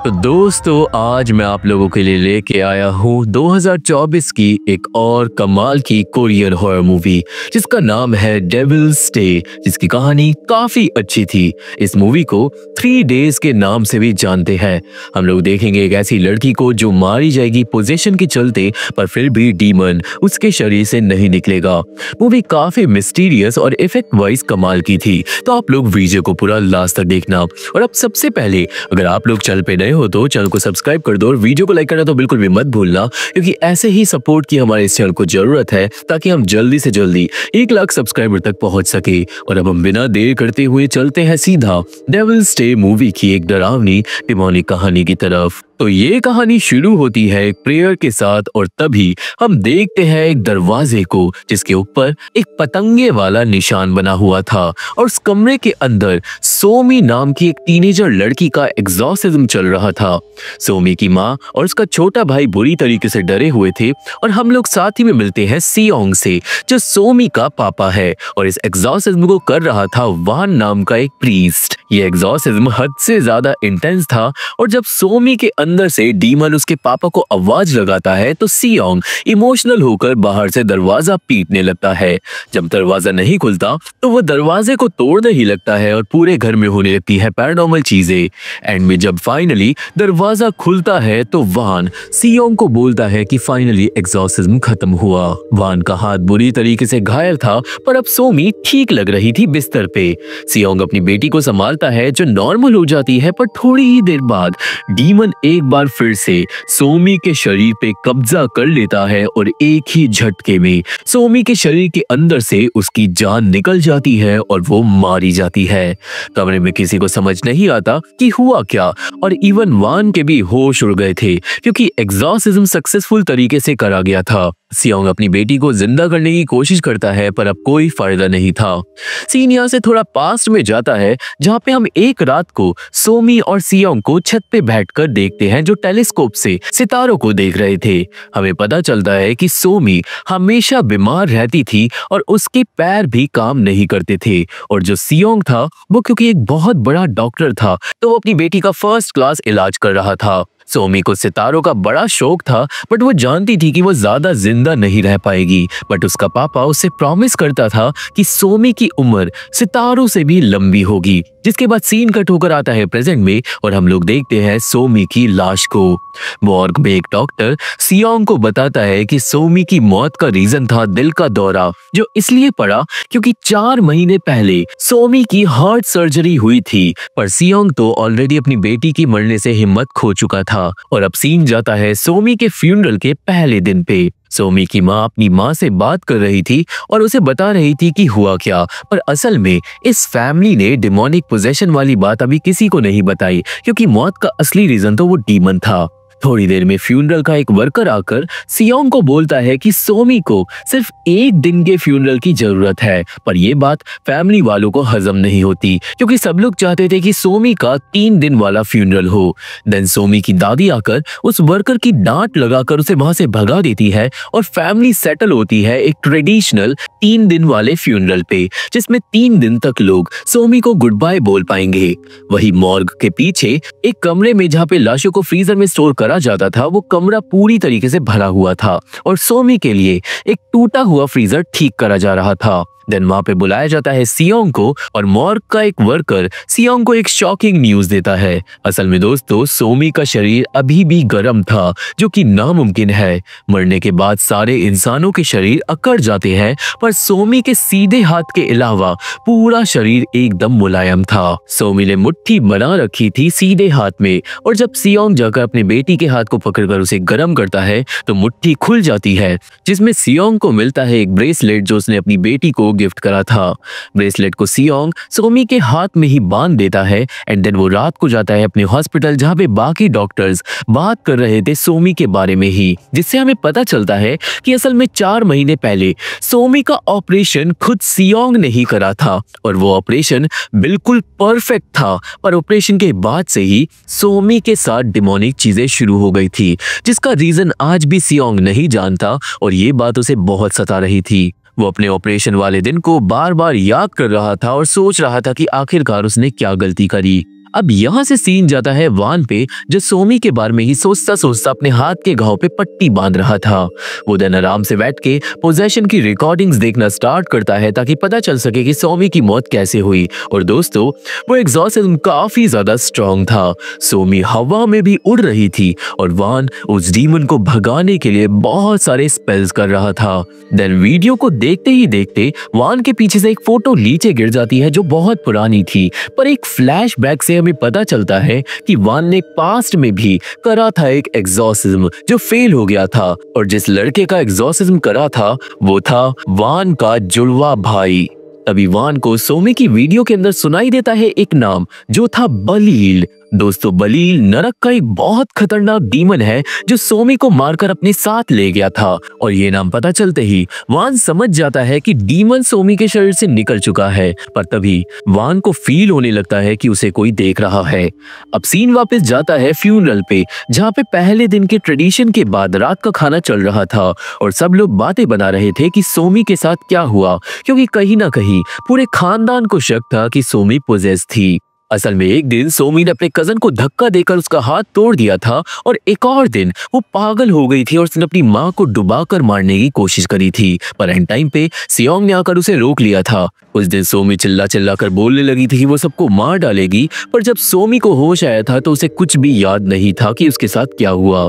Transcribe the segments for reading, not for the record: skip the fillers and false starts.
तो दोस्तों आज मैं आप लोगों के लिए लेके आया हूँ 2024 की एक और कमाल की कोरियन हॉरर मूवी जिसका नाम है डेविल्स स्टे, जिसकी कहानी काफी अच्छी थी। इस मूवी को 3 डेज के नाम से भी जानते हैं। हम लोग देखेंगे एक ऐसी लड़की को जो मारी जाएगी पोजेशन के चलते, पर फिर भी डीमन उसके शरीर से नहीं निकलेगा। मूवी काफी मिस्टीरियस और इफेक्ट वाइज कमाल की थी, तो आप लोग वीडियो को पूरा लास्ट तक देखना। और अब सबसे पहले अगर आप लोग चैनल पे नए हो तो चैनल को सब्सक्राइब कर दो और वीडियो को लाइक करना तो बिल्कुल भी मत भूलना, क्योंकि ऐसे ही सपोर्ट की हमारे इस चैनल को जरूरत है ताकि हम जल्दी से जल्दी 1 लाख सब्सक्राइबर तक पहुंच सके। और अब हम बिना देर करते हुए चलते हैं सीधा डेविल्स स्टे मूवी की एक डरावनी डिमोनिक कहानी की तरफ। तो ये कहानी शुरू होती है एक प्रेयर के साथ और तभी हम देखते हैं एक दरवाजे को जिसके ऊपर एक पतंगे वाला निशान बना हुआ था और उस कमरे के अंदर सोमी नाम की एक टीनेजर लड़की का एग्जॉर्सिज्म चल रहा था। सोमी की माँ और उसका छोटा भाई बुरी तरीके से डरे हुए थे और हम लोग साथ ही में मिलते हैं सियोंग से, जो सोमी का पापा है और इस एग्जॉर्सिज्म को कर रहा था वान नाम का एक प्रीस्ट। ये एग्जॉर्सिज्म हद से ज्यादा इंटेंस था और जब सोमी के अंदर से डीमन उसके पापा को आवाज लगाता है तो सियोंग इमोशनल होकर बाहर से दरवाजा पीटने लगता है। जब दरवाजा नहीं खुलता तो वो दरवाजे को तोड़ने ही लगता है और पूरे घर में होने लगती है पैरानॉर्मल चीजें। एंड में जब फाइनली दरवाजा खुलता है तो वान सियोंग को बोलता है कि फाइनली एग्जॉर्सिज्म खत्म हुआ। वान का हाथ बुरी तरीके से घायल था पर अब सोमी ठीक लग रही थी बिस्तर पे। सियोंग अपनी बेटी को संभालता है जो नॉर्मल हो जाती है, पर थोड़ी ही देर बाद डीमन एक बार फिर से सोमी के शरीर पे कब्जा कर लेता है और एक ही झटके में सोमी के शरीर के अंदर से उसकी जान निकल जाती है और वो मारी जाती है। कमरे में किसी को समझ नहीं आता कि हुआ क्या और इवन वान के भी होश उड़ गए थे क्योंकि एग्जॉर्सिज्म सक्सेसफुल तरीके से करा गया था। सियोंग अपनी बेटी को जिंदा करने की कोशिश करता है पर अब कोई फायदा नहीं था। सीन यहाँ से थोड़ा पास्ट में जाता है जहाँ पे हम एक रात को सोमी और सियोंग को छत पे बैठकर देखते हैं जो टेलीस्कोप से सितारों को देख रहे थे। हमें पता चलता है कि सोमी हमेशा बीमार रहती थी और उसके पैर भी काम नहीं करते थे और जो सियोंग था वो क्योंकि एक बहुत बड़ा डॉक्टर था तो वो अपनी बेटी का फर्स्ट क्लास इलाज कर रहा था। सोमी को सितारों का बड़ा शौक था बट वो जानती थी कि वो ज्यादा जिंदा नहीं रह पाएगी, बट उसका पापा उसे प्रॉमिस करता था कि सोमी की उम्र सितारों से भी लंबी होगी। जिसके बाद सीन कट होकर आता है प्रेजेंट में और हम लोग देखते हैं सोमी की लाश को। मॉर्ग में एक डॉक्टर सियोंग को बताता है कि सोमी की मौत का रीजन था दिल का दौरा, जो इसलिए पड़ा क्योंकि 4 महीने पहले सोमी की हार्ट सर्जरी हुई थी। पर सियोंग तो ऑलरेडी अपनी बेटी की मरने से हिम्मत खो चुका था। और अब सीन जाता है सोमी के फ्यूनरल के पहले दिन पे। सोमी की माँ अपनी माँ से बात कर रही थी और उसे बता रही थी कि हुआ क्या, पर असल में इस फैमिली ने डिमोनिक पोजेशन वाली बात अभी किसी को नहीं बताई क्योंकि मौत का असली रीजन तो वो डीमन था। थोड़ी देर में फ्यूनरल का एक वर्कर आकर सियोंग को बोलता है कि सोमी को सिर्फ 1 दिन के फ्यूनरल की जरूरत है, पर यह बात फैमिली वालों को हजम नहीं होती क्योंकि सब लोग चाहते थे कि सोमी का 3 दिन वाला फ्यूनरल हो। देन सोमी की दादी आकर उस वर्कर की डांट लगाकर उसे वहां से भगा देती है और फैमिली सेटल होती है एक ट्रेडिशनल 3 दिन वाले फ्यूनरल पे, जिसमें 3 दिन तक लोग सोमी को गुड बाय बोल पाएंगे। वही मॉर्ग के पीछे एक कमरे में जहाँ पे लाशों को फ्रीजर में स्टोर करा जाता था, वो कमरा पूरी तरीके से भरा हुआ था और सोमी के लिए एक टूटा हुआ फ्रीजर ठीक करा जा रहा था। देन वहां पे बुलाया जाता है सियोंग को और मॉर्ग का एक वर्कर सियोंग को एक शॉकिंग न्यूज देता है। असल में दोस्तों सोमी का शरीर अभी भी गर्म था, जो कि नामुमकिन है। मरने के बाद सारे इंसानों के शरीर अकड़ जाते हैं, पर सोमी के सीधे हाथ के अलावा पूरा शरीर एकदम मुलायम था। सोमी ने मुट्ठी बना रखी थी सीधे हाथ में और जब सियोंग जाकर अपने बेटी के हाथ को पकड़कर उसे गर्म करता है तो मुट्ठी खुल जाती है, जिसमें सियोंग को मिलता है एक ब्रेसलेट जो उसने अपनी बेटी को गिफ्ट करा था। ब्रेसलेट को सियोंग सोमी के हाथ में ही बांध देता है एंड देन वो रात को जाता है अपने हॉस्पिटल जहां पे बाकी डॉक्टर्स बात कर रहे थे सोमी के बारे में ही, जिससे हमें पता चलता है कि असल में 4 महीने पहले सोमी का ऑपरेशन खुद सियोंग ने ही करा था और वो ऑपरेशन बिल्कुल परफेक्ट था, पर ऑपरेशन के बाद से ही सोमी के साथ डिमोनिक चीजें शुरू हो गई थी, जिसका रीजन आज भी सियोंग नहीं जानता और ये बात उसे बहुत सता रही थी। वो अपने ऑपरेशन वाले दिन को बार बार याद कर रहा था और सोच रहा था कि आखिरकार उसने क्या गलती करी। अब यहाँ से सीन जाता है वान पे, जो सोमी के बारे में ही सोचता सोचता अपने हाथ के घाव पे पट्टी बांध रहा था। वो दिन आराम से बैठ के पोजेशन की रिकॉर्डिंग्स देखना स्टार्ट करता है ताकि पता चल सके कि सोमी की मौत कैसे हुई। और दोस्तों, वो एग्जॉर्सिज्म काफी ज्यादा स्ट्रॉन्ग था। सोमी हवा में भी उड़ रही थी और वान उस डीमन को भगाने के लिए बहुत सारे स्पेल्स कर रहा था। देन वीडियो को देखते ही देखते वान के पीछे से एक फोटो नीचे गिर जाती है जो बहुत पुरानी थी, पर एक फ्लैशबैक से हमें पता चलता है कि वान ने पास्ट में भी करा था एक एग्जॉर्सिज्म जो फेल हो गया था। और जिस लड़के का एग्जॉर्सिज्म करा था वो था वान का जुड़वा भाई। तभी वान को सोमी की वीडियो के अंदर सुनाई देता है एक नाम जो था बलील। दोस्तों, बलील नरक का एक बहुत खतरनाक डीमन है जो सोमी को मारकर अपने साथ ले गया था। और ये नाम पता चलते ही वान समझ जाता है कि डीमन सोमी के शरीर से निकल चुका है, पर तभी वान को फील होने लगता है कि उसे कोई देख रहा है। अब सीन वापस जाता है फ्यूनरल पे, जहाँ पे पहले दिन के ट्रेडिशन के बाद रात का खाना चल रहा था और सब लोग बातें बना रहे थे कि सोमी के साथ क्या हुआ, क्योंकि कहीं ना कहीं पूरे खानदान को शक था कि सोमी पोजेस थी। असल में एक दिन सोमी ने अपने कजन को धक्का देकर उसका हाथ तोड़ दिया था और एक और दिन वो पागल हो गई थी और उसने अपनी माँ को डुबाकर मारने की कोशिश करी थी, पर एंड टाइम पे सियोंग ने आकर उसे रोक लिया था। उस दिन सोमी चिल्ला चिल्ला कर बोलने लगी थी कि वो सबको मार डालेगी, पर जब सोमी को होश आया था तो उसे कुछ भी याद नहीं था कि उसके साथ क्या हुआ।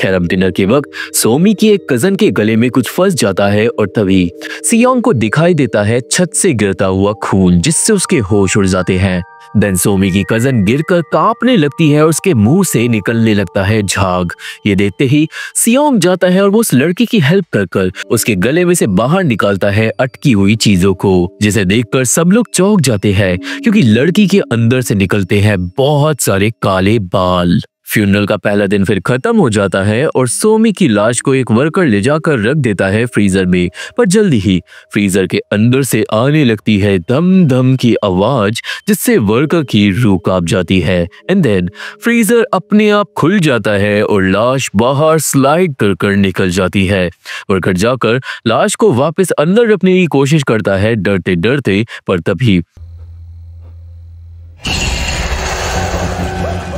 खैर, अब डिनर के वक्त सोमी की एक कजन के गले में कुछ फंस जाता है और तभी सियोंग को दिखाई देता है छत से गिरता हुआ खून, जिससे उसके होश उड़ जाते हैं। देन सोमी की कजन गिरकर कांपने लगती है और उसके मुंह से निकलने लगता है झाग। ये देखते ही सियोंग जाता है और वो उस लड़की की हेल्प कर उसके गले में से बाहर निकालता है अटकी हुई चीजों को, जिसे देखकर सब लोग चौंक जाते हैं क्योंकि लड़की के अंदर से निकलते हैं बहुत सारे काले बाल। फ्यूनरल का पहला दिन फिर खत्म हो जाता है और सोमी की लाश को एक वर्कर ले जाकर रख देता है फ्रीजर में, पर जल्दी ही फ्रीजर के अंदर से आने लगती है दम दम की आवाज, जिससे वर्कर की रूह कांप जाती है। एंड देन फ्रीजर अपने आप खुल जाता है और लाश बाहर स्लाइड कर निकल जाती है। वर्कर जाकर लाश को वापस अंदर रखने की कोशिश करता है डरते डरते, पर तभी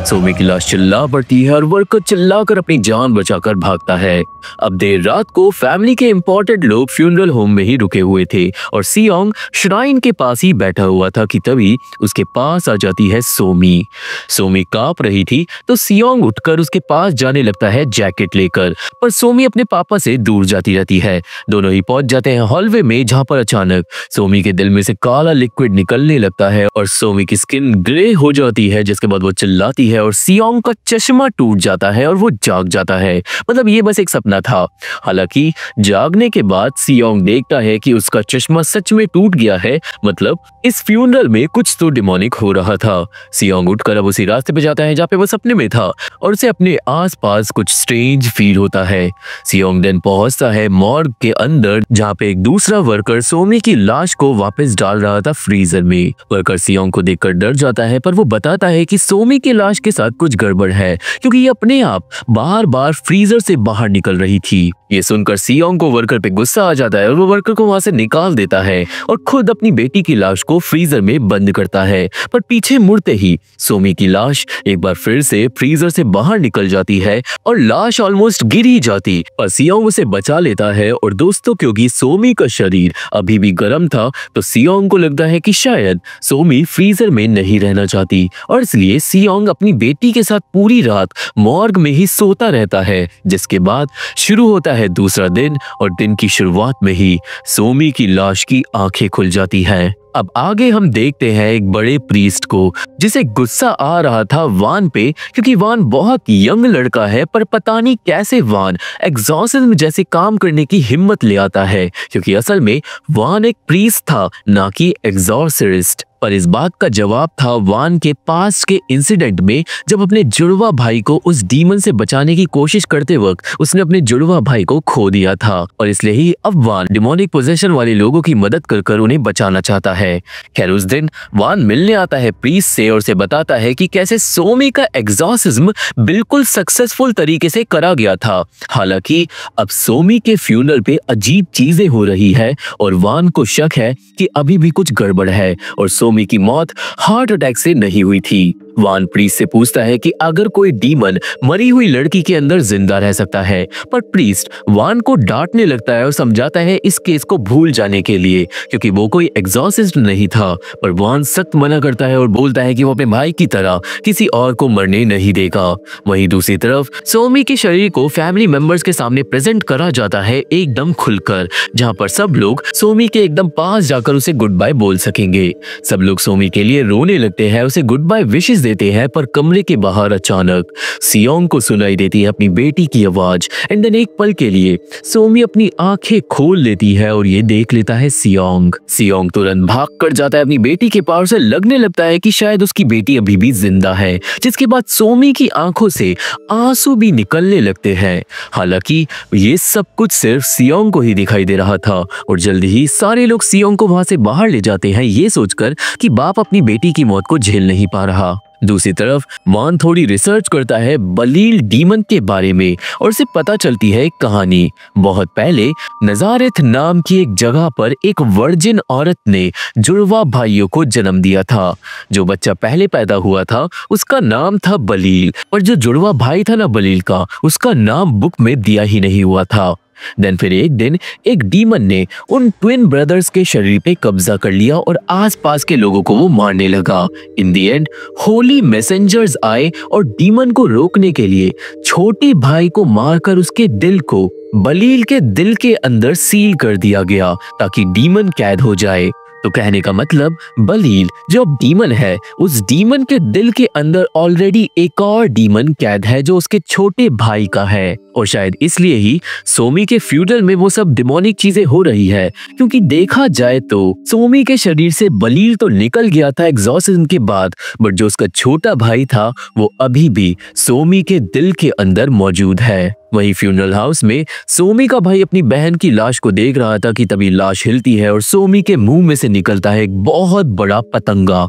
सोमी की लाश चिल्ला पड़ती है और वर्कर चिल्लाकर अपनी जान बचाकर भागता है। अब देर रात को फैमिली के इंपॉर्टेंट लोग फ्यूनरल होम में ही रुके हुए थे और सियोंग श्राइन के पास ही बैठा हुआ था कि तभी उसके पास आ जाती है सोमी। सोमी कांप रही थी तो सियोंग उठकर उसके पास जाने लगता है जैकेट लेकर, पर सोमी अपने पापा से दूर जाती रहती है। दोनों ही पहुंच जाते हैं हॉलवे में, जहां पर अचानक सोमी के दिल में से काला लिक्विड निकलने लगता है और सोमी की स्किन ग्रे हो जाती है, जिसके बाद वो चिल्लाती है और सियोंग का चश्मा टूट जाता है और वो जाग जाता है। मतलब ये बस एक सपना था। हालांकि जागने के बाद सियोंग देखता है कि उसका चश्मा सच में टूट गया है, मतलब इस फ्यूनरल में कुछ तो डिमोनिक हो रहा था। सियोंग उठकर अब उसी रास्ते पे जाता है जहाँ पे वो सपने में था और उसे अपने आसपास कुछ स्ट्रेंज फील होता है। सियोंग देन पहुंचता है मॉर्ग के अंदर, जहाँ पे एक दूसरा वर्कर सोमी की लाश को वापस डाल रहा था फ्रीजर में। वर्कर सियोंग को देखकर डर जाता है, पर वो बताता है कि सोमी की लाश के साथ कुछ गड़बड़ है क्योंकि ये अपने आप बार बार फ्रीजर से बाहर निकल रही थी। ये सुनकर सियोंग को वर्कर पे गुस्सा आ जाता है और वो वर्कर को वहां से निकाल देता है और खुद अपनी बेटी की लाश को फ्रीजर में बंद करता है। पर पीछे मुड़ते ही सोमी की लाश एक बार फिर से फ्रीजर से बाहर निकल जाती है और लाश ऑलमोस्ट गिर ही जाती, पर सियोंग उसे बचा लेता है। और दोस्तों, क्योंकि सोमी का शरीर अभी भी गर्म था तो सियोंग को लगता है कि शायद सोमी फ्रीजर में नहीं रहना चाहती और इसलिए सियोंग अपनी बेटी के साथ पूरी रात मॉर्ग में ही सोता रहता है। जिसके बाद शुरू होता है दूसरा दिन और दिन की शुरुआत में ही सोमी की लाश की आंखें खुल जाती हैं। अब आगे हम देखते हैं एक बड़े प्रीस्ट को, जिसे गुस्सा आ रहा था वान पे, क्योंकि वान बहुत यंग लड़का है, पर पता नहीं कैसे वान एग्जॉर्सिज्म जैसे काम करने की हिम्मत ले आता है, क्योंकि असल में वान एक प्रीस्ट था, ना कि एग्जॉर्सिस्ट। पर इस बात का जवाब था वान के पास्ट के इंसिडेंट में, जब अपने जुड़वा भाई को उस डीमन से बचाने की कोशिश करते वक्त उसने अपने जुड़वा भाई को खो दिया था और इसलिए ही अब वान डिमोनिक पोजेशन वाले लोगों की मदद कर उन्हें बचाना चाहता है। खैर, उस दिन वान मिलने आता है प्रीस्ट से और उसे बताता है कि कैसे सोमी का एग्जॉर्सिज्म बिल्कुल सक्सेसफुल तरीके से करा गया था। हालांकि अब सोमी के फ्यूनरल पे अजीब चीजें हो रही है और वान को शक है कि अभी भी कुछ गड़बड़ है और सोमी की मौत हार्ट अटैक से नहीं हुई थी। वान प्रीस्ट से पूछता है कि अगर कोई डीमन मरी हुई लड़की के अंदर जिंदा रह सकता है, पर प्रीस्ट वान को डांटने लगता है और समझाता है इस केस को भूल जाने के लिए, क्योंकि वो कोई एग्जॉर्सिस्ट नहीं था। पर वान सख्त मना करता है और बोलता है कि वो अपने भाई की तरह किसी और को मरने नहीं देगा। वहीं दूसरी तरफ सोमी के शरीर को फैमिली मेंबर्स के सामने प्रेजेंट करा जाता है एकदम खुलकर, जहां पर सब लोग सोमी के एकदम पास जाकर उसे गुड बाय बोल सकेंगे। सब लोग सोमी के लिए रोने लगते हैं, उसे गुड बाय विशेस देते हैं, पर कमरे के बाहर अचानक सियोंग को सुनाई देती है अपनी बेटी की आवाज। एंड देन एक पल के लिए सोमी अपनी आंखें खोल लेती है और ये देख लेता है सियोंग। सियोंग तुरंत भाग कर जाता है अपनी बेटी के पास, से लगने लगता है कि शायद उसकी बेटी अभी भी जिंदा है, जिसके बाद सोमी की आंखों से आंसू भी निकलने लगते हैं। हालांकि ये सब कुछ सिर्फ सियोंग को ही दिखाई दे रहा था और जल्द ही सारे लोग सियोंग को वहां से बाहर ले जाते हैं, ये सोचकर कि बाप अपनी बेटी की मौत को झेल नहीं पा रहा। दूसरी तरफ वान थोड़ी रिसर्च करता है बलील डीमन के बारे में और उसे पता चलती है एक कहानी। बहुत पहले नजारेथ नाम की एक जगह पर एक वर्जिन औरत ने जुड़वा भाइयों को जन्म दिया था। जो बच्चा पहले पैदा हुआ था उसका नाम था बलील, और जो जुड़वा भाई था ना बलील का, उसका नाम बुक में दिया ही नहीं हुआ था। देन फिर एक दिन एक डीमन ने उन ट्विन ब्रदर्स के शरीर पे कब्जा कर लिया और आसपास के लोगों को वो मारने लगा। इन दी एंड होली मैसेंजर्स आए और डीमन को रोकने के लिए छोटे भाई को मारकर उसके दिल को बलील के दिल के अंदर सील कर दिया गया ताकि डीमन कैद हो जाए। तो कहने का मतलब बलील जो अब डीमन है, उस डीमन के दिल के अंदर ऑलरेडी एक और डीमन कैद है जो उसके छोटे भाई का है। और शायद इसलिए ही सोमी के फ्यूडल में वो सब डिमोनिक चीजें हो रही है, क्योंकि देखा जाए तो सोमी के शरीर से बलील तो निकल गया था एग्जॉर्सिज्म के बाद, बट जो उसका छोटा भाई था वो अभी भी सोमी के दिल के अंदर मौजूद है। वहीं फ्यूनरल हाउस में सोमी का भाई अपनी बहन की लाश को देख रहा था कि तभी लाश हिलती है और सोमी के मुंह में से निकलता है एक बहुत बड़ा पतंगा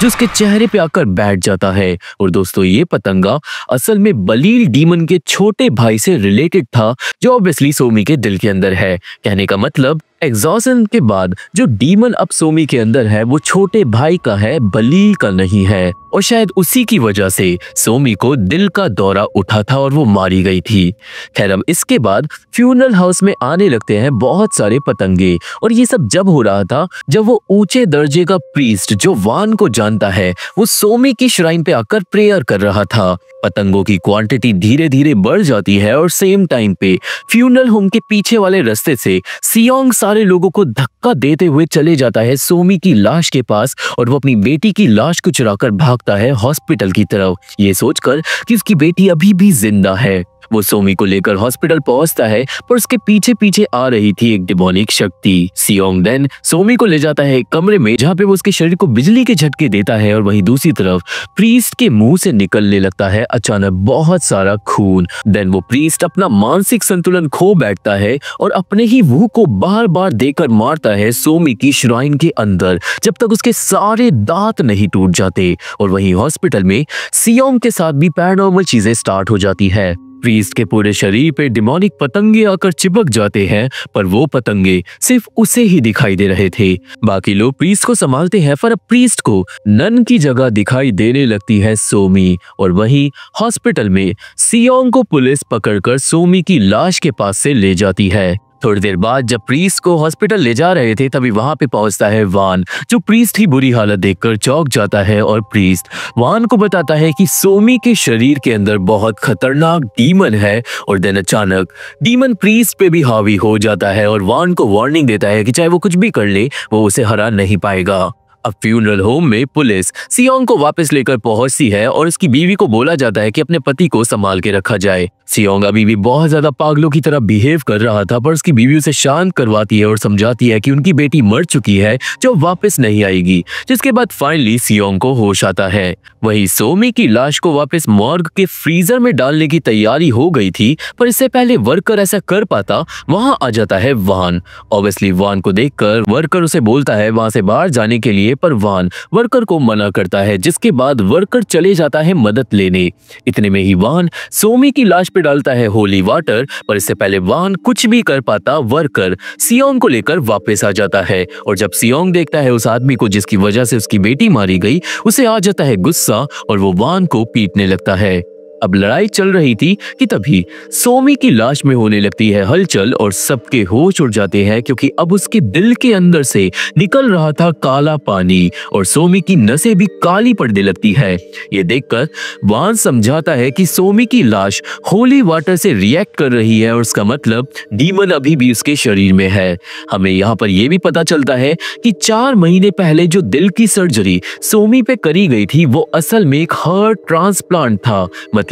जो उसके चेहरे पे आकर बैठ जाता है। और दोस्तों ये पतंगा असल में बलील डीमन के छोटे भाई से रिलेटेड था, जो ऑब्वियसली सोमी के दिल के अंदर है। कहने का मतलब एग्जॉर्सिज्म के बाद जो डीमन अब सोमी के अंदर है वो छोटे भाई का है, बलील का नहीं है। और शायद उसी की वजह से सोमी को दिल का दौरा उठा था और वो मारी गई थी। खैर अब इसके बाद फ्यूनरल हाउस में आने लगते हैं बहुत सारे पतंगे, और ये सब जब हो रहा था जब वो ऊंचे दर्जे का प्रीस्ट जो वान को जानता है वो सोमी की श्राइन पे आकर प्रेयर कर रहा था। पतंगों की क्वांटिटी धीरे धीरे बढ़ जाती है और सेम टाइम पे फ्यूनरल होम के पीछे वाले रास्ते से सियोंग सारे लोगों को धक्का देते हुए चले जाता है सोमी की लाश के पास, और वो अपनी बेटी की लाश को चुराकर भागता है हॉस्पिटल की तरफ, ये सोचकर कि उसकी बेटी अभी भी जिंदा है। वो सोमी को लेकर हॉस्पिटल पहुंचता है, पर उसके पीछे पीछे आ रही थी एक डिमोनिक शक्ति। सियोंग देन सोमी को ले जाता है एक कमरे में जहां पे वो उसके शरीर को बिजली के झटके देता है, और वहीं दूसरी तरफ प्रीस्ट के मुंह से निकलने लगता है अचानक बहुत सारा खून। देन वो प्रीस्ट अपना मानसिक संतुलन खो बैठता है और अपने ही मुंह को बार बार देकर मारता है सोमी की श्राइन के अंदर जब तक उसके सारे दांत नहीं टूट जाते। और वहीं हॉस्पिटल में सियोंग के साथ भी पैरानॉर्मल चीजें स्टार्ट हो जाती है। प्रीस्ट के पूरे शरीर पे डिमोनिक पतंगे आकर चिपक जाते हैं, पर वो पतंगे सिर्फ उसे ही दिखाई दे रहे थे। बाकी लोग प्रीस्ट को संभालते हैं, पर अब प्रीस्ट को नन की जगह दिखाई देने लगती है सोमी। और वहीं हॉस्पिटल में सियोंग को पुलिस पकड़कर सोमी की लाश के पास से ले जाती है। थोड़ी देर बाद जब प्रीस्ट को हॉस्पिटल ले जा रहे थे तभी वहां पे पहुंचता है वान, जो प्रीस्ट की बुरी हालत देखकर चौंक जाता है। और प्रीस्ट वान को बताता है कि सोमी के शरीर के अंदर बहुत खतरनाक डीमन है। और देन अचानक डीमन प्रीस्ट पे भी हावी हो जाता है और वान को वार्निंग देता है कि चाहे वो कुछ भी कर ले वो उसे हरा नहीं पाएगा। अब फ्यूनरल होम में पुलिस सियोंग को वापस लेकर पहुंचती है और उसकी बीवी को बोला जाता है कि अपने पति को संभाल के रखा जाए। सियोंग अभी भी बहुत ज्यादा पागलों की तरह बिहेव कर रहा था, पर उसकी बीवी उसे शांत करवाती है और समझाती है कि उनकी बेटी मर चुकी है जो वापस नहीं आएगी। जिसके बाद फाइनली सियोंग को होश आता है। वही सोमी की लाश को वापस मॉर्ग के फ्रीजर में डालने की तैयारी हो गई थी, पर इससे पहले वर्कर ऐसा कर पाता वहां आ जाता है वान। ऑब्वियसली वान को देखकर वर्कर उसे बोलता है वहां से बाहर जाने के लिए चाहिए, पर वान वर्कर को मना करता है, जिसके बाद वर्कर चले जाता है मदद लेने। इतने में ही वान सोमी की लाश पे डालता है होली वाटर, पर इससे पहले वान कुछ भी कर पाता, वर्कर सियोंग को लेकर वापस आ जाता है। और जब सियोंग देखता है उस आदमी को जिसकी वजह से उसकी बेटी मारी गई, उसे आ जाता है गुस्सा और वो वान को पीटने लगता है। अब लड़ाई चल रही थी कि तभी सोमी की लाश में होने लगती है हलचल और सबके होश उड़ जाते हैं, क्योंकि अब उसके दिल के अंदर से निकल रहा था काला पानी और सोमी की नसें भी काली पड़ने लगती है। ये देखकर वान समझाता है कि सोमी की लाश होली वाटर से रिएक्ट कर रही है और उसका मतलब डीमन अभी भी उसके शरीर में है। हमें यहाँ पर यह भी पता चलता है कि 4 महीने पहले जो दिल की सर्जरी सोमी पे करी गई थी वो असल में एक हार्ट ट्रांसप्लांट था। मतलब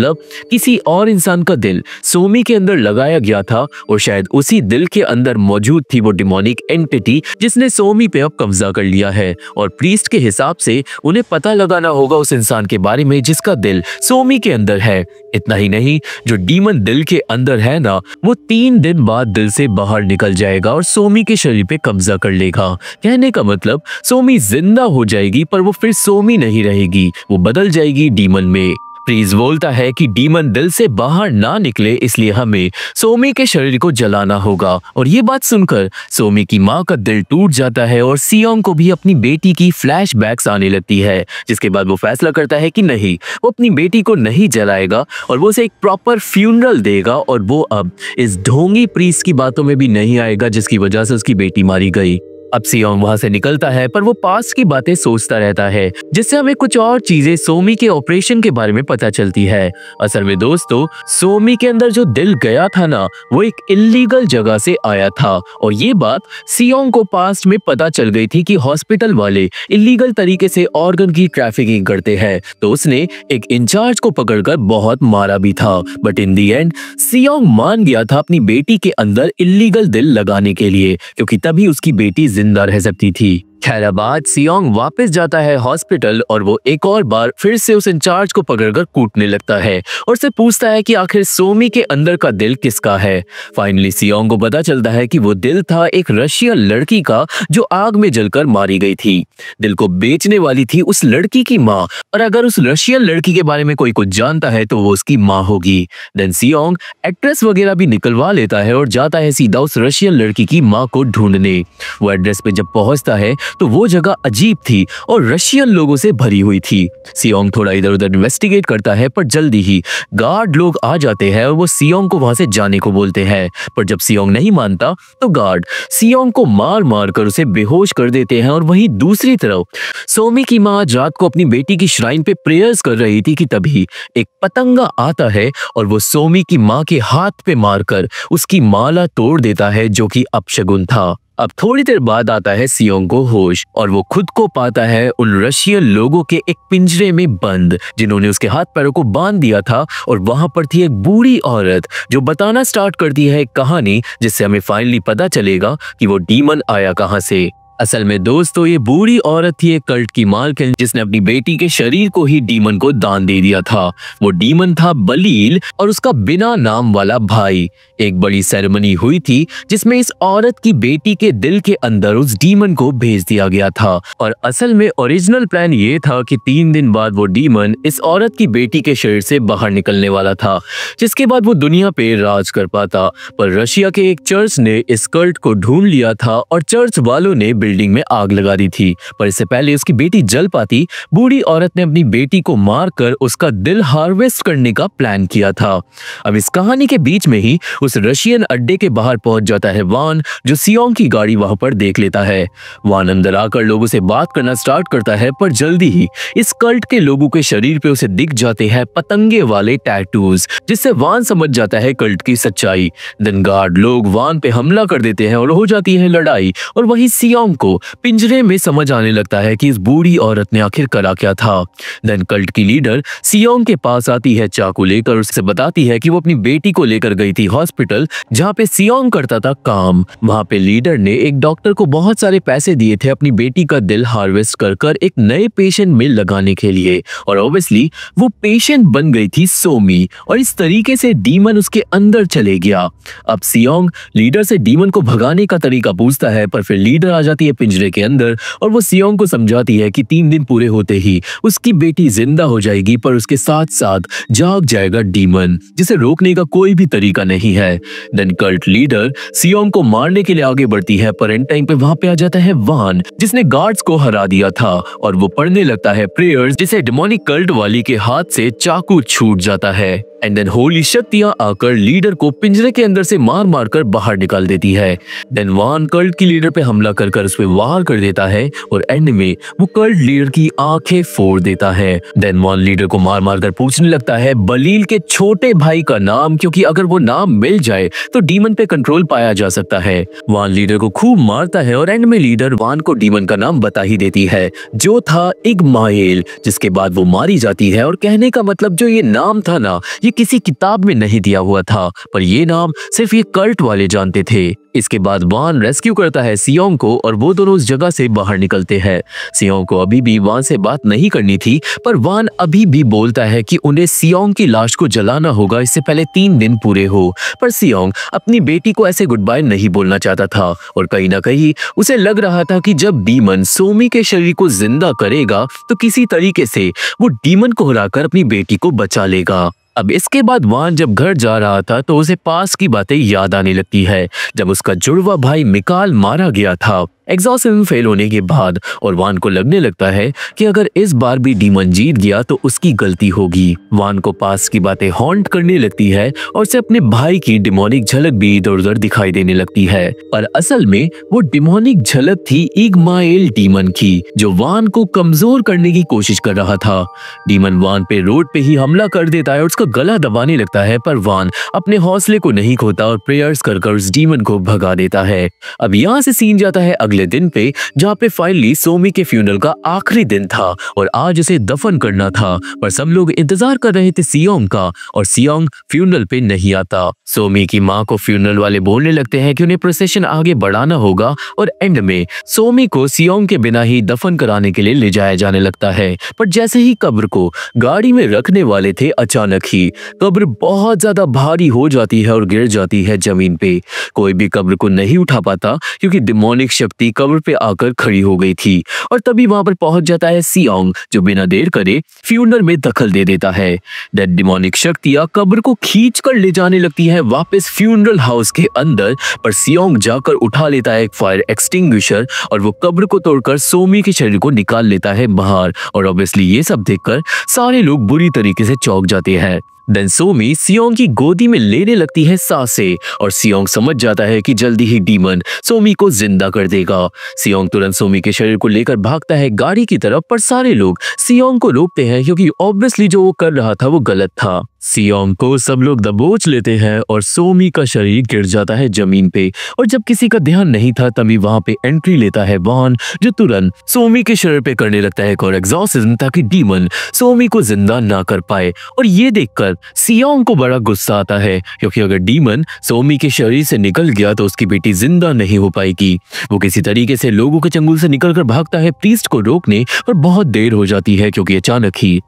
किसी और इंसान का दिल सोमी के अंदर लगाया गया था और शायद उसी दिल के अंदर मौजूद थी वो डिमोनिक एंटिटी जिसने सोमी पे अब कब्जा कर लिया है। और प्रीस्ट के हिसाब से उन्हें पता लगाना होगा उस इंसान के बारे में जिसका दिल सोमी के अंदर है। इतना ही नहीं, जो डीमन दिल के अंदर है ना, वो 3 दिन बाद दिल से बाहर निकल जाएगा और सोमी के शरीर पे कब्जा कर लेगा। कहने का मतलब सोमी जिंदा हो जाएगी, पर वो फिर सोमी नहीं रहेगी, वो बदल जाएगी डीमन में। प्रीज बोलता है कि डीमन दिल से बाहर ना निकले, इसलिए हमें सोमी के शरीर को जलाना होगा। और ये बात सुनकर सोमी की माँ का दिल टूट जाता है और सियोंग को भी अपनी बेटी की फ्लैशबैक्स आने लगती है, जिसके बाद वो फैसला करता है कि नहीं, वो अपनी बेटी को नहीं जलाएगा और वो उसे एक प्रॉपर फ्यूनरल देगा और वो अब इस ढोंगी प्रीस्ट की बातों में भी नहीं आएगा जिसकी वजह से उसकी बेटी मारी गई। अब सियोंग वहां से निकलता है, पर वो पास्ट की बातें सोचता रहता है, जिससे हमें कुछ और चीजें सोमी के ऑपरेशन के बारे में पता चलती है। असल में दोस्तों, सोमी के अंदर जो दिल गया था ना, वो एक इल्लीगल जगह से आया था और ये बात सियोंग को पास्ट में पता चल गई थी कि हॉस्पिटल वाले इल्लीगल तरीके से ऑर्गन की ट्रैफिकिंग करते हैं, तो उसने एक इंचार्ज को पकड़कर बहुत मारा भी था। बट इन दी एंड सियोंग मान गया था अपनी बेटी के अंदर इल्लीगल दिल लगाने के लिए, क्योंकि तभी उसकी बेटी जिंदा रह सकती थी। खैर बाद सियोंग वापस जाता है हॉस्पिटल और वो एक और बार फिर से उस इंचार्ज को पकड़कर कूटने लगता है और उससे पूछता है कि आखिर सोमी के अंदर का दिल किसका है। फाइनली सियोंग को पता चलता है कि वो दिल था एक रशियन लड़की का जो आग में जलकर मारी गई थी। दिल को बेचने वाली थी उस लड़की की माँ, और अगर उस रशियन लड़की के बारे में कोई कुछ जानता है तो वो उसकी माँ होगी। देन सियोंग एक्ट्रेस वगैरह भी निकलवा लेता है और जाता है सीधा उस रशियन लड़की की माँ को ढूंढने। वो एड्रेस पे जब पहुंचता है तो वो जगह अजीब थी और रशियन लोगों से भरी हुई थी। सियोंग थोड़ा इधर उधर इन्वेस्टिगेट करता है, पर जल्दी ही गार्ड लोग आ जाते हैं और वो सियोंग को वहां से जाने को बोलते हैं। पर जब सियोंग नहीं मानता तो गार्ड सियोंग को मार मार कर उसे बेहोश कर देते हैं। और वहीं दूसरी तरफ सोमी की माँ आज रात को अपनी बेटी की श्राइन पे प्रेयर्स कर रही थी कि तभी एक पतंगा आता है और वो सोमी की माँ के हाथ पे मारकर उसकी माला तोड़ देता है, जो कि अपशगुन था। अब थोड़ी देर बाद आता है सियोंग को होश और वो खुद को पाता है उन रशियन लोगों के एक पिंजरे में बंद, जिन्होंने उसके हाथ पैरों को बांध दिया था। और वहां पर थी एक बूढ़ी औरत जो बताना स्टार्ट करती है एक कहानी, जिससे हमें फाइनली पता चलेगा कि वो डीमन आया कहां से। असल में दोस्तों, ये बूढ़ी औरत थी एक कल्ट की मालकिन जिसने अपनी बेटी के शरीर को ही डीमन को दान दे दिया था। वो डीमन था बलील और उसका बिना नाम वाला भाई। एक बड़ी सेरेमनी हुई थी जिसमें इस औरत की बेटी के दिल के अंदर उस डीमन को भेज दिया गया था। और असल में ओरिजिनल प्लान ये था कि 3 दिन बाद वो डीमन इस औरत की बेटी के शरीर से बाहर निकलने वाला था, जिसके बाद वो दुनिया पे राज कर पाता। पर रशिया के एक चर्च ने इस कल्ट को ढूंढ लिया था और चर्च वालों ने बिल्डिंग में आग लगा दी थी। पर इससे पहले उसकी बेटी जल पाती, बूढ़ी औरत ने अपनी बेटी को मारकर उसका दिल हार्वेस्ट करने का प्लान किया था। अब इस कहानी के बीच में ही उस रशियन अड्डे के बाहर पहुंच जाता है वान, जो सियोंग की गाड़ी वहां पर देख लेता है। वान अंदर आकर लोगों से बात करना स्टार्ट करता है, पर जल्दी ही इस कल्ट के लोगों के शरीर पे उसे दिख जाते हैं पतंगे वाले टैटूज, जिससे वान समझ जाता है कल्ट की सच्चाई। देन गार्ड लोग वान पे हमला कर देते हैं और हो जाती है लड़ाई। और वही सियोंग को पिंजरे में समझ आने लगता है कि इस बूढ़ी औरत ने आखिर करा क्या था। देन कल्ट की लीडर सियोंग के पास आती है चाकू लेकर, उससे बताती है कि वो अपनी बेटी को लेकर गई थी हॉस्पिटल जहां पे सियोंग करता था काम। वहां पे लीडर ने एक डॉक्टर को बहुत सारे पैसे दिए थे अपनी बेटी का दिल हार्वेस्ट कर कर एक नए पेशेंट में लगाने के लिए। और ऑब्वियसली वो पेशेंट बन गई थी सोमी, और इस तरीके से डीमन उसके अंदर चले गया। अब सियोंग लीडर से डीमन को भगाने का तरीका पूछता है, पर फिर लीडर आ जाती है पिंजरे के अंदर और वो सियोंग को समझाती है कि 3 दिन पूरे होते ही उसकी बेटी जिंदा हो जाएगी, पर उसके साथ साथ जाग जाएगा डीमन, जिसे रोकने का कोई भी तरीका नहीं है। देन कल्ट लीडर सियोंग को मारने के लिए आगे बढ़ती है, पर एंड टाइम पे वहां पे आ जाता है वान, जिसने गार्ड्स को हरा दिया था और वो पढ़ने लगता है प्रेयर्स, जिसे डेमोनिक कल्ट वाली के हाथ से चाकू छूट जाता है। एंड देन होली शक्तियां आकर लीडर को पिंजरे के अंदर से मार मार कर बाहर निकाल देती है। देन वान कल्ट की लीडर पे हमला कर कर उस पे वार कर देता है और एंड में वो कल्ट लीडर की आंखें फोड़ देता है। देन वान लीडर को मार मार कर पूछने लगता है बलील के छोटे भाई का नाम, क्योंकि अगर वो नाम मिल जाए तो डीमन पे कंट्रोल पाया जा सकता है। वान लीडर को खूब मारता है और एंड में लीडर वान को डीमन का नाम बता ही देती है, जो था इग्माएल, जिसके बाद वो मारी जाती है। और कहने का मतलब जो ये नाम था ना, ये किसी किताब में नहीं दिया हुआ था, पर ये नाम सिर्फ ये कल्ट वाले जानते थे। इसके बाद वान रेस्क्यू करता है सियोंग को और वो दोनों उस जगह से बाहर निकलते हैं। सियोंग को अभी भी वान से बात नहीं करनी थी, पर वान अभी भी बोलता है कि उन्हें सियोंग की लाश को जलाना होगा इससे पहले 3 दिन पूरे हो। पर सियोंग अपनी बेटी को ऐसे गुड बाय नहीं बोलना चाहता था और कहीं ना कहीं उसे लग रहा था कि जब डीमन सोमी के शरीर को जिंदा करेगा तो किसी तरीके से वो डीमन को हराकर अपनी बेटी को बचा लेगा। अब इसके बाद वान जब घर जा रहा था तो उसे पास की बातें याद आने लगती है, जब उसका जुड़वा भाई मिकाल मारा गया था एग्जॉर्सिज्म फेल होने के बाद, और वान को लगने लगता है कि अगर इस बार भी डीमन जीत गया तो उसकी गलती होगी। वान को पास की बातें हॉन्ट करने लगती है और उसे अपने भाई की डिमोनिक झलक भी इधर उधर दिखाई देने लगती है, पर असल में वो डिमोनिक झलक थी इग्माएल डीमन की, जो वान को कमजोर करने की कोशिश कर रहा था। डीमन वान पे रोड पे ही हमला कर देता है और उसका गला दबाने लगता है, पर वान अपने हौसले को नहीं खोता और प्रेयर्स कर कर उस डीमन को भगा देता है। अब यहाँ से सीन जाता है अगले दिन पे, जहाँ पे फाइनली सोमी के फ्यूनरल का आखिरी दिन था और आज उसे दफन करना था, पर सब लोग इंतजार कर रहे थे सियोंग का और सियोंग फ्यूनरल पे नहीं आता। सोमी की माँ को फ्यूनरल वाले बोलने लगते हैं कि उन्हें प्रोसेशन आगे बढ़ाना होगा और एंड में सोमी को सियोंग के बिना ही दफन कराने के लिए ले जाया जाने लगता है। पर जैसे ही कब्र को गाड़ी में रखने वाले थे, अचानक ही कब्र बहुत ज्यादा भारी हो जाती है और गिर जाती है जमीन पे। कोई भी कब्र को नहीं उठा पाता क्योंकि डिमोनिक शक्ति कब्र पे आकर खड़ी हो गई थी और तभी वहां पर पहुंच जाता है सियोंग, जो बिना देर करे फ्यूनरल में दखल दे देता है। दैट डिमोनिक शक्तियां कब्र को खींच कर ले जाने लगती है वापस फ्यूनरल हाउस के अंदर, पर सियोंग जाकर उठा लेता है एक फायर एक्सटिंग्विशर और वो कब्र को तोड़कर सोमी के शरीर को निकाल लेता है बाहर। और ऑब्वियसली ये सब देखकर सारे लोग बुरी तरीके से चौंक जाते हैं। देन सोमी सियोंग की गोदी में लेने लगती है सांसें और सियोंग समझ जाता है कि जल्दी ही डीमन सोमी को जिंदा कर देगा। सियोंग तुरंत सोमी के शरीर को लेकर भागता है गाड़ी की तरफ, पर सारे लोग सियोंग को रोकते हैं क्योंकि ऑब्वियसली जो वो कर रहा था वो गलत था। सियोंग को सब लोग दबोच लेते हैं और सोमी का शरीर गिर जाता है जमीन पे, और जब किसी का ध्यान नहीं था तभी वहां पे एंट्री लेता है वान, जो तुरंत सोमी के शरीर पे करने लगता है और एग्जॉर्सिज्म, ताकि डीमन सोमी को जिंदा ना कर पाए। और ये देखकर सियोंग को बड़ा गुस्सा आता है क्योंकि अगर डीमन सोमी के शरीर से निकल गया तो उसकी बेटी जिंदा नहीं हो पाएगी। वो किसी तरीके से लोगों के चंगुल से निकलकर भागता है प्रीस्ट को रोकने, पर बहुत देर हो जाती है क्योंकि अचानक ही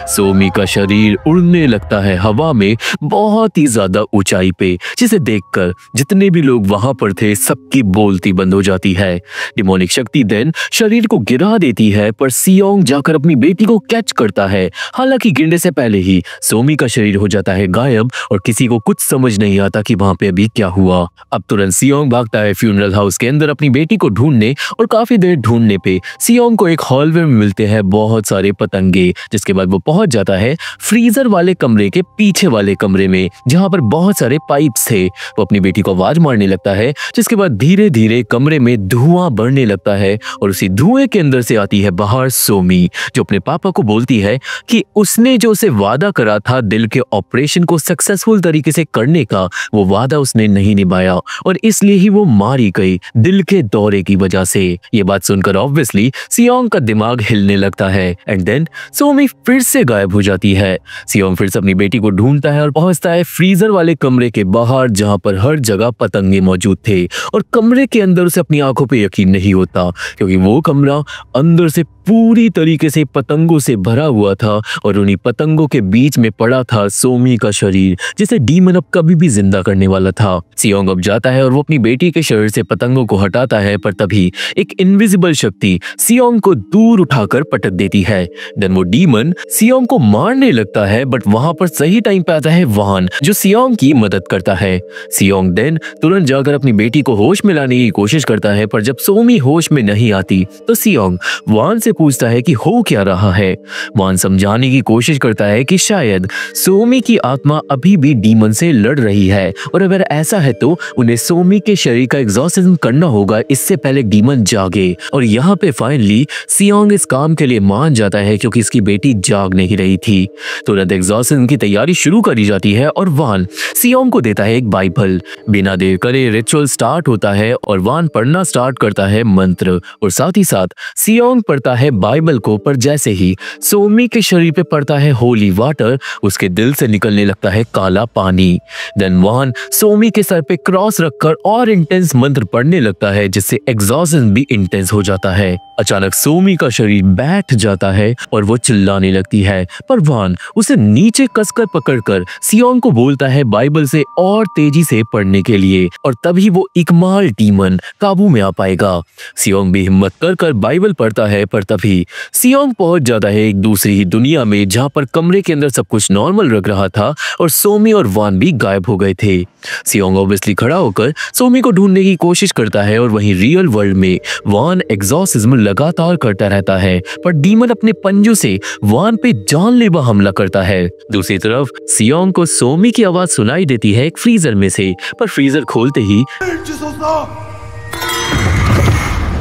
सोमी का शरीर उड़ने लगता है हवा में बहुत ही ज्यादा ऊंचाई पे, जिसे देखकर जितने भी लोग वहां पर थे सबकी बोलती बंद हो जाती है। डिमोनिक शक्ति देन शरीर को गिरा देती है, पर सियोंग जाकर अपनी बेटी को कैच करता है। हालांकि गिरने से पहले ही सोमी का शरीर हो जाता है गायब और किसी को कुछ समझ नहीं आता कि वहां पे अभी क्या हुआ। अब तुरंत सियोंग भागता है फ्यूनरल हाउस के अंदर अपनी बेटी को ढूंढने, और काफी देर ढूंढने पे सियोंग को एक हॉलवे में मिलते हैं बहुत सारे पतंगे, जिसके बाद वो पहुंच जाता है फ्रीजर वाले कमरे के पीछे वाले कमरे में जहां पर बहुत सारे पाइप्स थे। वो अपनी बेटी को आवाज मारने लगता है, जिसके बाद धीरे धीरे कमरे में धुआं बढ़ने लगता है और उसी धुएं के अंदर से आती है बाहर सोमी, जो अपने पापा को बोलती है कि उसने जो उसे वादा करा था दिल के ऑपरेशन को सक्सेसफुल तरीके से करने का, वो वादा उसने नहीं निभाया और इसलिए ही वो मारी गई दिल के दौरे की वजह से। ये बात सुनकर ऑब्वियसली सियोंग का दिमाग हिलने लगता है एंड देन सोमी फिर से गायब हो जाती है। सियोंग फिर से अपनी बेटी को ढूंढता है और पहुंचता है फ्रीजर वाले कमरे के बाहर, जहां पर हर जगह पतंगे मौजूद थे और कमरे के अंदर उसे अपनी आंखों पे यकीन नहीं होता, क्योंकि वो कमरा अंदर से पूरी तरीके से पतंगों से भरा हुआ था और उन्हीं पतंगों के बीच में पड़ा था सोमी का शरीर, जिसे डीमन अब कभी भी जिंदा करने वाला था। सियोंग अब जाता है और वो अपनी बेटी के शरीर से पतंगों को हटाता है, पर तभी एक इनविजिबल शक्ति सियोंग को दूर उठाकर पटक देती है। देन वो डीमन सियोंग को मारने लगता है, बट वहां पर सही टाइम पे आता है वान, जो सियोंग की मदद करता है। सियोंग देन तुरंत जाकर अपनी बेटी को होश में लाने की कोशिश करता है, पर जब सोमी होश में नहीं आती तो सियोंग वान से पूछता है कि हो क्या रहा है। वान समझाने की कोशिश करता है कि शायद सोमी की आत्मा अभी भी डीमन से लड़ रही है और अगर ऐसा है तो उन्हें सोमी के शरीर का एग्जॉर्सिज्म करना होगा इससे पहले डीमन जागे। और यहाँ पे फाइनली सियोंग इस काम के लिए मान जाता है, क्योंकि इसकी बेटी जाग नहीं रही थी। तुरंत एग्जॉर्सिज्म की तैयारी शुरू करी जाती है और वान सियोंग को देता है एक बाइबल। बिना देर करे रिचुअल स्टार्ट होता है और वान पढ़ना स्टार्ट करता है मंत्र, और साथ ही साथ सियोंग पढ़ता है बाइबल को, पर जैसे ही सोमी के शरीर पे पड़ता है होली वाटर, उसके दिल से निकलने लगता है काला पानी। देन वान सोमी के सर पे क्रॉस रखकर और इंटेंस मंत्र पढ़ने लगता है, जिससे एग्जॉर्सिज्म भी इंटेंस हो जाता है। अचानक सोमी का शरीर बैठ जाता है और वो चिल्लाने लगती है, पर वान उसे नीचे कसकर पकड़कर सियोंग को बोलता है बाइबल से और तेजी से पढ़ने के लिए, और तभी वो इकमाल डीमन काबू में आ पाएगा। सियोंग भी हिम्मत कर बाइबल पढ़ता है, पर तभी सियोंग पहुंच जाता है एक दूसरी ही दुनिया में, जहां पर कमरे के अंदर सब कुछ नॉर्मल लग रहा था और सोमी और वान भी गायब हो गए थे। सियोंग ऑब्वियसली खड़ा होकर सोमी को ढूंढने की कोशिश करता है और वहीं रियल वर्ल्ड में वान एग्जॉर्सिज्म लगातार करता रहता है, पर डीमन अपने पंजों से वान पे जानलेवा हमला करता है। दूसरी तरफ सियोंग को सोमी की आवाज सुनाई देती है एक फ्रीजर में से, पर फ्रीजर खोलते ही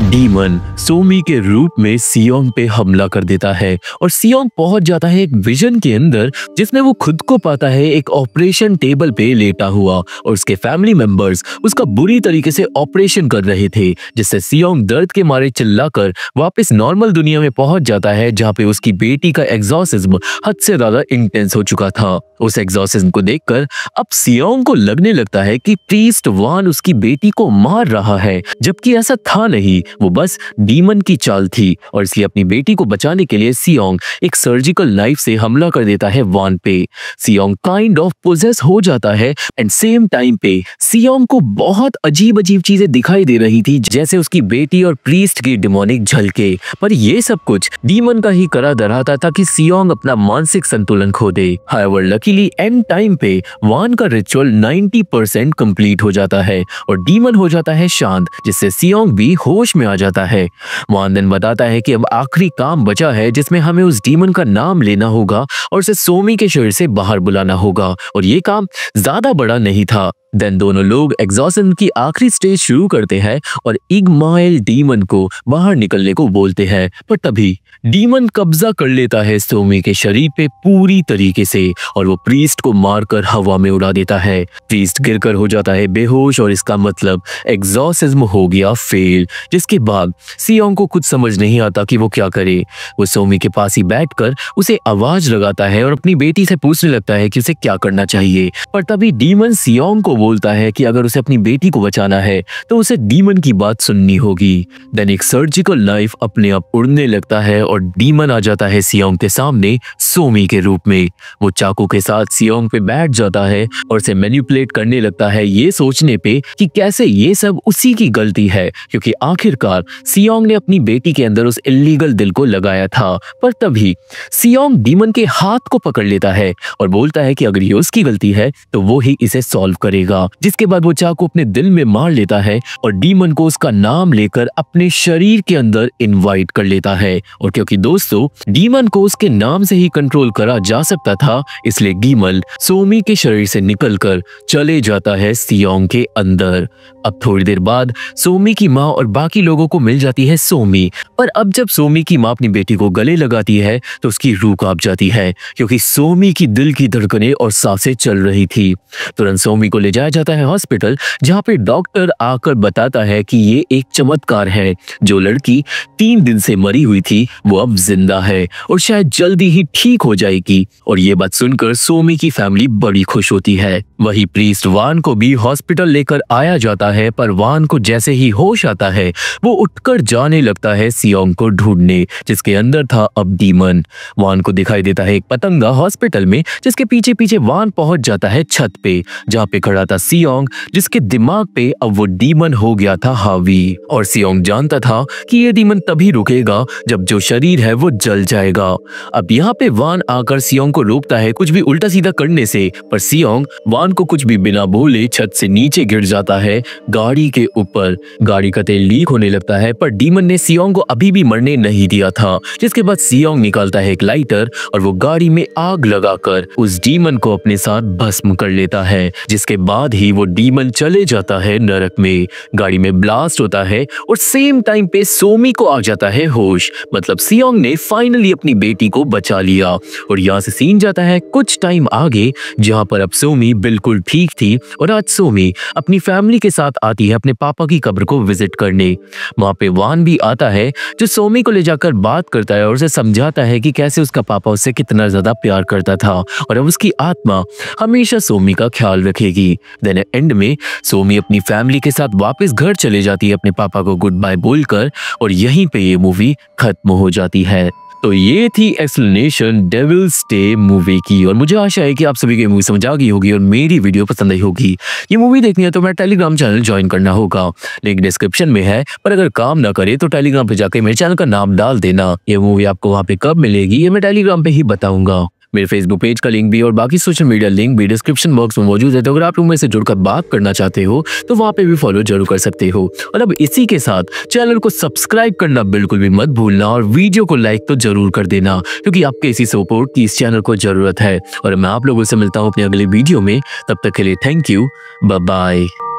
डीमन सोमी के रूप में सियोंग पे हमला कर देता है और सियोंग पहुंच जाता है एक विजन के अंदर, जिसमें वो खुद को पाता है एक ऑपरेशन टेबल पे लेटा हुआ और उसके फैमिली मेंबर्स उसका बुरी तरीके से ऑपरेशन कर रहे थे, जिससे सियोंग दर्द के मारे चिल्लाकर वापस नॉर्मल दुनिया में पहुंच जाता है, जहां पे उसकी बेटी का एग्जॉर्सिज्म हद से ज्यादा इंटेंस हो चुका था। उस एग्जॉर्सिज्म को देखकर अब सियोंग को लगने लगता है कि प्रीस्ट वान उसकी बेटी को मार रहा है, जबकि ऐसा था नहीं, वो बस डीमन की चाल थी। और इसलिए अपनी बेटी को बचाने के लिए सियोंग एक सर्जिकल नाइफ से हमला कर देता है वान पे। सियोंग काइंड ऑफ पोजेस हो जाता है एंड सेम टाइम पे सियोंग को बहुत अजीब अजीब चीजें दिखाई दे रही थी, जैसे उसकी बेटी और प्रीस्ट की डिमोनिक झलके। पर ये सब कुछ डीमन का ही करा धराता था कि सियोंग अपना मानसिक संतुलन खो दे। हाउएवर लकीली एंड टाइम पे वान का रिचुअल 90% कंप्लीट हो जाता है और डीमन हो जाता है शांत, जिससे सियोंग भी होश में आ जाता है। वान देन बताता है कि अब आखिरी काम बचा है, जिसमें हमें उस डीमन का नाम लेना होगा और उसे सोमी के शरीर से बाहर बुलाना होगा, और ये काम ज्यादा बड़ा नहीं था। देन दोनों लोग एग्जॉर्सिज्म की आखिरी स्टेज शुरू करते हैं और इगमाइल डीमन को बाहर निकलने को बोलते हैं, पर तभी डीमन कब्जा कर लेता है सोमी के शरीर पे पूरी तरीके से और वो प्रीस्ट को मारकर हवा में उड़ा देता है। प्रीस्ट गिरकर हो जाता है बेहोश और इसका मतलब एग्जॉर्सिज्म हो गया फेल, जिसके बाद सियोंग को कुछ समझ नहीं आता कि वो क्या करे। वो सोमी के पास ही बैठकर उसे आवाज लगाता है और अपनी बेटी से पूछने लगता है कि उसे क्या करना चाहिए, पर तभी डीमन सियोंग को बोलता है कि अगर उसे अपनी बेटी को बचाना है तो उसे डीमन की बात सुननी होगी। देन एक सर्जिकल नाइफ अपने आप उड़ने लगता है और डीमन आ जाता है सियोंग के सामने सोमी के रूप में। वो चाकू के साथ सियोंग पे बैठ जाता है और उसे मैनिपुलेट करने लगता है, ये सोचने पे कि कैसे ये सब उसी की गलती है, क्योंकि आखिरकार सियोंग ने अपनी बेटी के अंदर उस इल्लीगल दिल को लगाया था। पर तभी सियोंग डीमन के हाथ को पकड़ लेता है और बोलता है कि अगर ये उसकी गलती है तो वो ही इसे सॉल्व करेगा। जिसके बाद वो चाकू अपने दिल में मार लेता है और डीमन को उसका नाम लेकर अपने शरीर के अंदर इनवाइट कर लेता है। और क्योंकि दोस्तों डीमन को उसके नाम से ही कंट्रोल करा जा सकता था, इसलिए डीमन सोमी के शरीर से निकलकर चले जाता है सियोंग के अंदर। अब थोड़ी देर बाद सोमी की माँ और बाकी लोगों को मिल जाती है सोमी, पर अब जब सोमी की माँ अपनी बेटी को गले लगाती है तो उसकी रूह कांप जाती है, क्योंकि सोमी की दिल की धड़कनें और सांसें चल रही थी। तुरंत सोमी को ले जाया जाता है हॉस्पिटल, जहाँ पे डॉक्टर आकर बताता है कि ये एक चमत्कार है। जो लड़की 3 दिन से मरी हुई थी वो अब जिंदा है और शायद जल्दी ही ठीक हो जाएगी। और ये बात सुनकर सोमी की फैमिली बड़ी खुश होती है। वही प्रीस्ट वान को भी हॉस्पिटल लेकर आया जाता है, पर वान को जैसे ही होश आता है वो उठकर जाने लगता है सियोंग को ढूंढने, जिसके अंदर था अब डीमन। वान को दिखाई देता है एक पतंगा हॉस्पिटल में, जिसके पीछे पीछे वान पहुंच जाता है छत पे, जहाँ पे खड़ा था सियोंग, जिसके दिमाग पे अब वो डीमन हो गया था हावी। और सियोंग जानता था कि ये डीमन तभी रुकेगा जब जो शरीर है वो जल जाएगा। अब यहाँ पे वान आकर सियोंग को रोकता है कुछ भी उल्टा सीधा करने से, पर सियोंग वान को कुछ भी बिना बोले छत से नीचे गिर जाता है गाड़ी के ऊपर। गाड़ी का तेल लीक होने लगता है, पर डीमन ने सियोंग को अभी भी मरने नहीं दिया था। जिसके बाद सियोंग निकालता है एक लाइटर और वो गाड़ी में आग लगाकर उस डीमन को अपने साथ भस्म कर लेता है। जिसके बाद ही वो डीमन चले जाता है नरक में। गाड़ी में ब्लास्ट होता है और सेम टाइम पे सोमी को आ जाता है होश। मतलब सियोंग ने फाइनली अपनी बेटी को बचा लिया। और यहाँ से सीन जाता है कुछ टाइम आगे, जहाँ पर अब सोमी बिल्कुल ठीक थी और आज सोमी अपनी फैमिली के साथ आती है अपने पापा की कब्र को विजिट करने। वहाँ पे वान भी आता है जो सोमी को ले जाकर बात करता है और उसे समझाता है कि कैसे उसका पापा उससे कितना ज्यादा प्यार करता था और अब उसकी आत्मा हमेशा सोमी का ख्याल रखेगी। देन एंड में सोमी अपनी फैमिली के साथ वापस घर चले जाती है अपने पापा को गुड बाय बोलकर, और यहीं पे ये मूवी खत्म हो जाती है। तो ये थी एक्सप्लेनेशन डेविल्स डे मूवी की, और मुझे आशा है कि आप सभी को मूवी समझ आ गई होगी और मेरी वीडियो पसंद आई होगी। ये मूवी देखनी है तो मेरा टेलीग्राम चैनल ज्वाइन करना होगा, लिंक डिस्क्रिप्शन में है। पर अगर काम ना करे तो टेलीग्राम पे जाकर मेरे चैनल का नाम डाल देना। ये मूवी आपको वहाँ पे कब मिलेगी ये मैं टेलीग्राम पे ही बताऊंगा। मेरे फेसबुक पेज का लिंक भी और बाकी सोशल मीडिया लिंक भी डिस्क्रिप्शन बॉक्स में मौजूद है, तो अगर आप लोग में से जुड़कर बात करना चाहते हो तो वहाँ पे भी फॉलो जरूर कर सकते हो। और अब इसी के साथ चैनल को सब्सक्राइब करना बिल्कुल भी मत भूलना और वीडियो को लाइक तो जरूर कर देना, क्योंकि आपके इसी सपोर्ट की इस चैनल को जरूरत है। और मैं आप लोगों से मिलता हूँ अपने अगले वीडियो में, तब तक के लिए थैंक यू, बाय बाय।